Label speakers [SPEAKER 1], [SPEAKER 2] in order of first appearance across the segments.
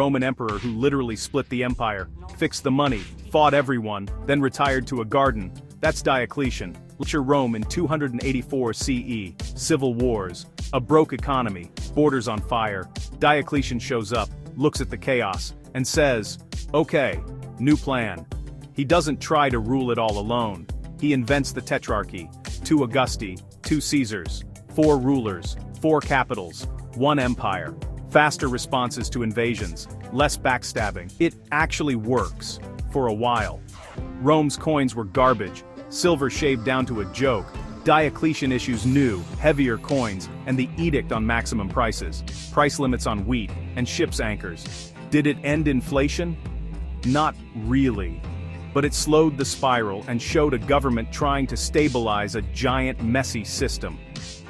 [SPEAKER 1] Roman emperor who literally split the empire, fixed the money, fought everyone, then retired to a garden. That's Diocletian. Rome in 284 CE, civil wars, a broke economy, borders on fire. Diocletian shows up, looks at the chaos, and says, okay, new plan. He doesn't try to rule it all alone. He invents the Tetrarchy, 2 Augusti, 2 Caesars, 4 rulers, 4 capitals, 1 empire. Faster responses to invasions, less backstabbing. It actually works, for a while. Rome's coins were garbage, silver shaved down to a joke. Diocletian issues new, heavier coins, and the edict on maximum prices, price limits on wheat, and ships' anchors. Did it end inflation? Not really. But it slowed the spiral and showed a government trying to stabilize a giant messy system.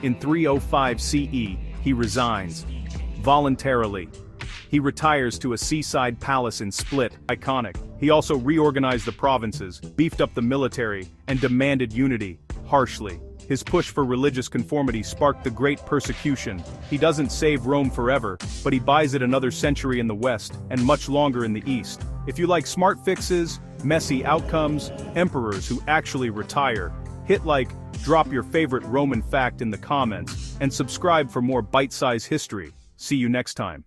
[SPEAKER 1] In 305 CE, he resigns. Voluntarily. He retires to a seaside palace in Split, iconic. He also reorganized the provinces, beefed up the military, and demanded unity, harshly. His push for religious conformity sparked the Great Persecution. He doesn't save Rome forever, but he buys it another century in the West, and much longer in the East. If you like smart fixes, messy outcomes, emperors who actually retire, hit like, drop your favorite Roman fact in the comments, and subscribe for more bite-sized history. See you next time.